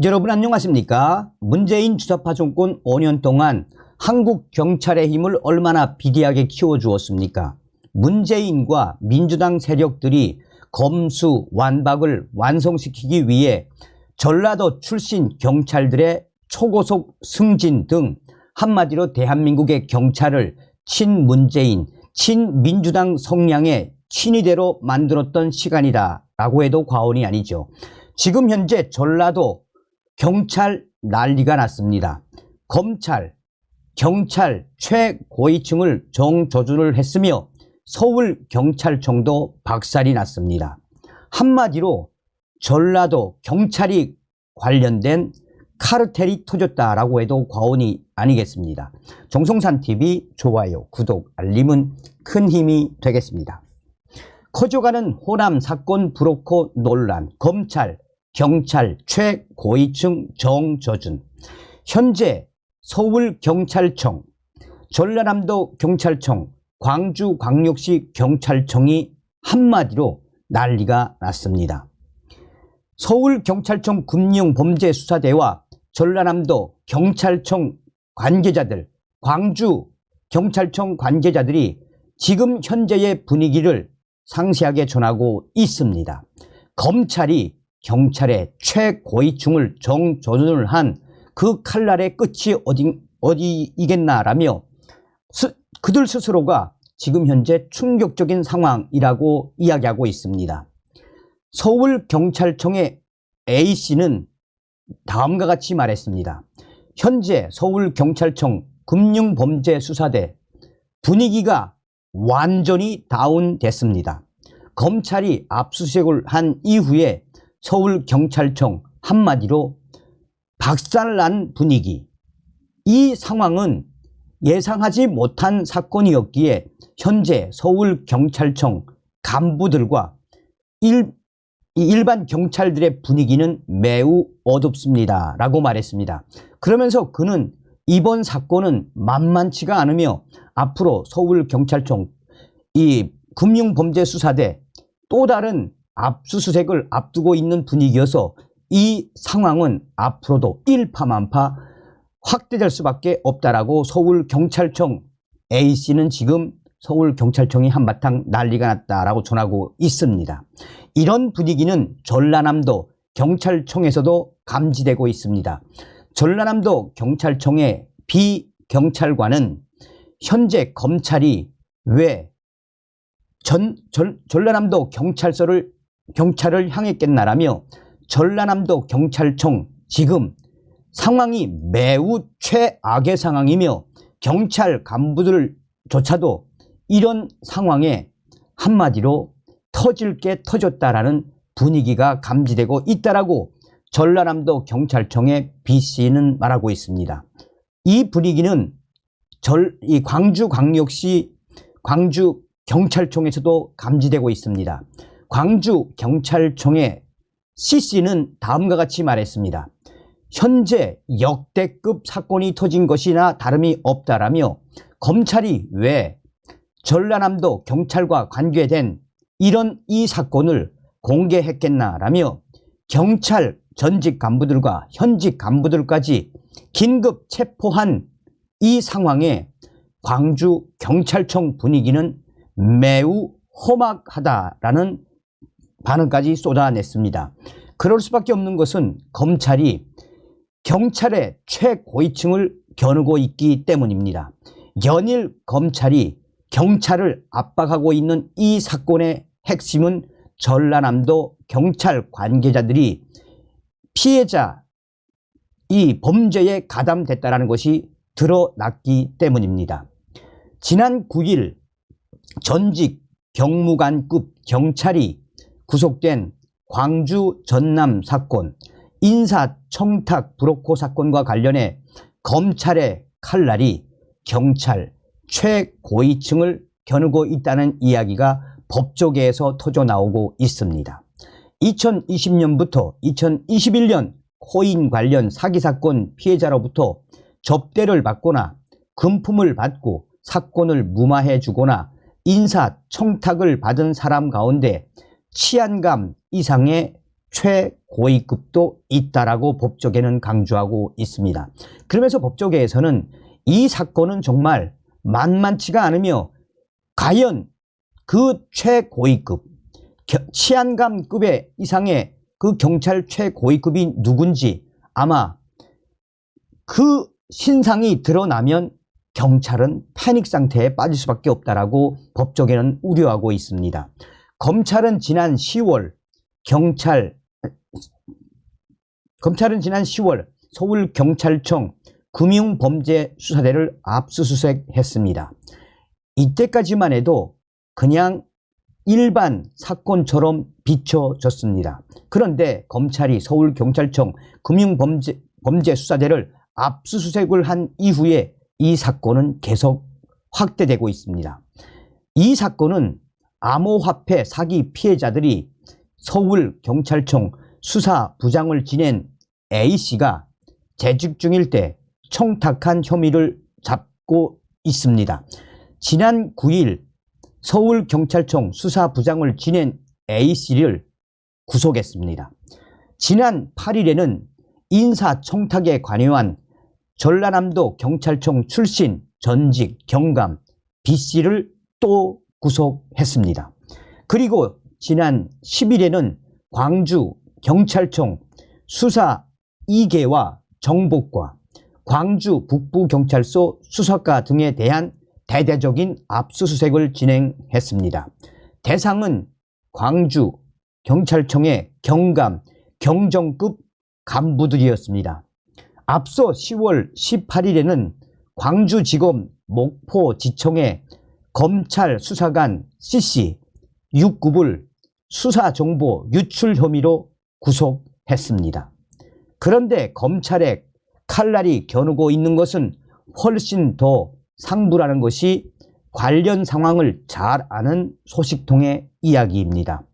여러분 안녕하십니까? 문재인 주사파 정권 5년 동안 한국 경찰의 힘을 얼마나 비대하게 키워주었습니까? 문재인과 민주당 세력들이 검수 완박을 완성시키기 위해 전라도 출신 경찰들의 초고속 승진 등 한마디로 대한민국의 경찰을 친문재인, 친민주당 성향의 친위대로 만들었던 시간이다라고 해도 과언이 아니죠. 지금 현재 전라도 경찰 난리가 났습니다. 검찰, 경찰 최고위층을 정조준을 했으며 서울경찰청도 박살이 났습니다. 한마디로 전라도 경찰이 관련된 카르텔이 터졌다라고 해도 과언이 아니겠습니다. 정성산TV 좋아요, 구독, 알림은 큰 힘이 되겠습니다. 커져가는 호남 사건 브로커 논란, 검찰, 경찰 최고위층 정조준. 현재 서울경찰청, 전라남도 경찰청, 광주광역시 경찰청이 한마디로 난리가 났습니다. 서울경찰청 금융범죄수사대와 전라남도 경찰청 관계자들, 광주경찰청 관계자들이 지금 현재의 분위기를 상세하게 전하고 있습니다. 검찰이 경찰의 최고위층을 정조준을 한 그 칼날의 끝이 어디이겠나라며 그들 스스로가 지금 현재 충격적인 상황이라고 이야기하고 있습니다. 서울경찰청의 A씨는 다음과 같이 말했습니다. 현재 서울경찰청 금융범죄수사대 분위기가 완전히 다운됐습니다. 검찰이 압수수색을 한 이후에 서울경찰청 한마디로 박살난 분위기. 이 상황은 예상하지 못한 사건이었기에 현재 서울경찰청 간부들과 일반 경찰들의 분위기는 매우 어둡습니다 라고 말했습니다. 그러면서 그는 이번 사건은 만만치가 않으며 앞으로 서울경찰청 이 금융범죄수사대 또 다른 압수수색을 앞두고 있는 분위기여서 이 상황은 앞으로도 일파만파 확대될 수밖에 없다라고 서울경찰청 A씨는 지금 서울경찰청이 한바탕 난리가 났다라고 전하고 있습니다. 이런 분위기는 전라남도 경찰청에서도 감지되고 있습니다. 전라남도 경찰청의 비경찰관은 현재 검찰이 왜 전라남도 경찰을 향했겠나라며 전라남도 경찰청 지금 상황이 매우 최악의 상황이며 경찰 간부들조차도 이런 상황에 한마디로 터질 게 터졌다라는 분위기가 감지되고 있다라고 전라남도 경찰청의 B씨는 말하고 있습니다. 이 분위기는 이 광주광역시 광주경찰청에서도 감지되고 있습니다. 광주경찰청의 C씨는 다음과 같이 말했습니다. 현재 역대급 사건이 터진 것이나 다름이 없다라며 검찰이 왜 전라남도 경찰과 관계된 이 사건을 공개했겠나라며 경찰 전직 간부들과 현직 간부들까지 긴급 체포한 이 상황에 광주경찰청 분위기는 매우 험악하다라는 반응까지 쏟아냈습니다. 그럴 수밖에 없는 것은 검찰이 경찰의 최고위층을 겨누고 있기 때문입니다. 연일 검찰이 경찰을 압박하고 있는 이 사건의 핵심은 전라남도 경찰 관계자들이 피해자 이 범죄에 가담됐다는 것이 드러났기 때문입니다. 지난 9일 전직 경무관급 경찰이 구속된 광주 전남 사건, 인사청탁 브로커 사건과 관련해 검찰의 칼날이 경찰 최고위층을 겨누고 있다는 이야기가 법조계에서 터져나오고 있습니다. 2020년부터 2021년 코인 관련 사기 사건 피해자로부터 접대를 받거나 금품을 받고 사건을 무마해 주거나 인사청탁을 받은 사람 가운데 치안감 이상의 최고위급도 있다라고 법조계는 강조하고 있습니다. 그러면서 법조계에서는 이 사건은 정말 만만치가 않으며 과연 그 최고위급 치안감급의 이상의 그 경찰 최고위급이 누군지 아마 그 신상이 드러나면 경찰은 패닉 상태에 빠질 수밖에 없다라고 법조계는 우려하고 있습니다. 검찰은 지난 10월 서울경찰청 금융범죄수사대를 압수수색했습니다. 이때까지만 해도 그냥 일반 사건처럼 비춰졌습니다. 그런데 검찰이 서울경찰청 금융범죄수사대를 압수수색을 한 이후에 이 사건은 계속 확대되고 있습니다. 이 사건은 암호화폐 사기 피해자들이 서울경찰청 수사부장을 지낸 A씨가 재직 중일 때 청탁한 혐의를 잡고 있습니다. 지난 9일 서울경찰청 수사부장을 지낸 A씨를 구속했습니다. 지난 8일에는 인사청탁에 관여한 전라남도 경찰청 출신 전직 경감 B씨를 또 구속했습니다. 그리고 지난 10일에는 광주 경찰청 수사 2개와 정보과 광주 북부경찰서 수사과 등에 대한 대대적인 압수수색을 진행했습니다. 대상은 광주 경찰청의 경감, 경정급 간부들이었습니다. 앞서 10월 18일에는 광주지검 목포지청의 검찰 수사관 C씨 6급을 수사정보 유출 혐의로 구속했습니다. 그런데 검찰의 칼날이 겨누고 있는 것은 훨씬 더 상부라는 것이 관련 상황을 잘 아는 소식통의 이야기입니다.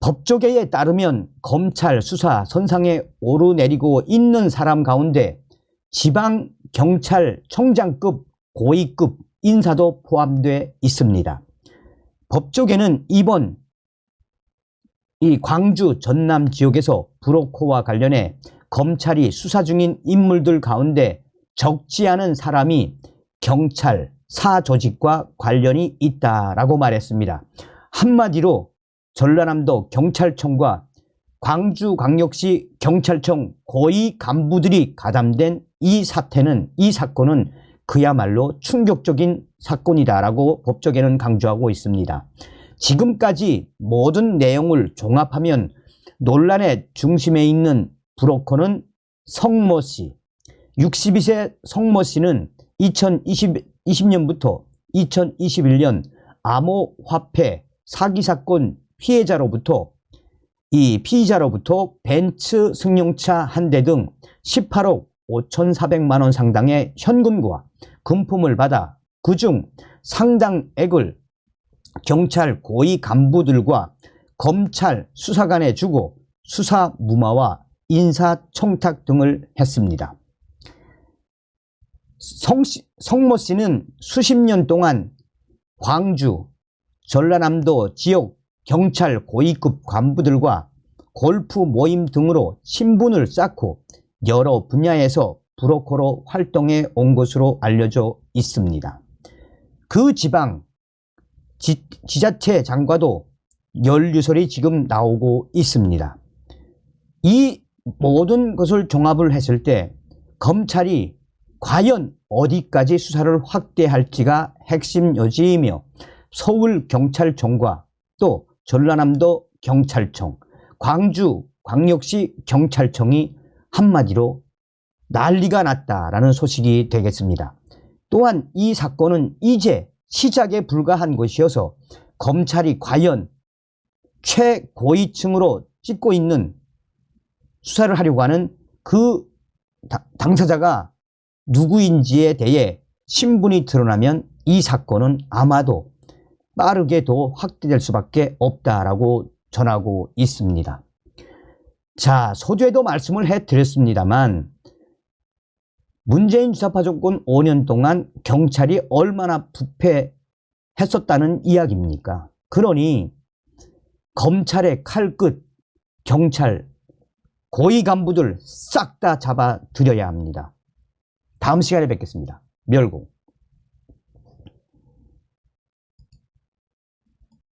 법조계에 따르면 검찰 수사 선상에 오르내리고 있는 사람 가운데 지방경찰청장급 고위급 인사도 포함되어 있습니다. 법조계는 이번 이 광주 전남 지역에서 브로커와 관련해 검찰이 수사 중인 인물들 가운데 적지 않은 사람이 경찰 사조직과 관련이 있다라고 말했습니다. 한마디로 전라남도 경찰청과 광주광역시 경찰청 고위 간부들이 가담된 이 사건은 그야말로 충격적인 사건이다라고 법조계는 강조하고 있습니다. 지금까지 모든 내용을 종합하면 논란의 중심에 있는 브로커는 성모 씨, 62세 성모 씨는 2020년부터 2021년 암호화폐 사기 사건 피해자로부터 벤츠 승용차 한 대 등 18억 5,400만 원 상당의 현금과 금품을 받아 그중 상당액을 경찰 고위 간부들과 검찰 수사관에 주고 수사 무마와 인사 청탁 등을 했습니다. 성모 씨는 수십 년 동안 광주, 전라남도 지역 경찰 고위급 간부들과 골프 모임 등으로 친분을 쌓고 여러 분야에서 브로커로 활동해 온 것으로 알려져 있습니다. 그 지방 지자체장과도 연루설이 지금 나오고 있습니다. 이 모든 것을 종합을 했을 때 검찰이 과연 어디까지 수사를 확대할지가 핵심 요지이며 서울경찰청과 또 전라남도 경찰청, 광주광역시 경찰청이 한마디로 난리가 났다라는 소식이 되겠습니다. 또한 이 사건은 이제 시작에 불과한 것이어서 검찰이 과연 최고위층으로 찍고 있는 수사를 하려고 하는 그 당사자가 누구인지에 대해 신분이 드러나면 이 사건은 아마도 빠르게 더 확대될 수밖에 없다라고 전하고 있습니다. 자, 서두에도 말씀을 해드렸습니다만 문재인 주사파 정권 5년 동안 경찰이 얼마나 부패했었다는 이야기입니까? 그러니 검찰의 칼끝, 경찰 고위 간부들 싹 다 잡아들여야 합니다. 다음 시간에 뵙겠습니다. 멸공.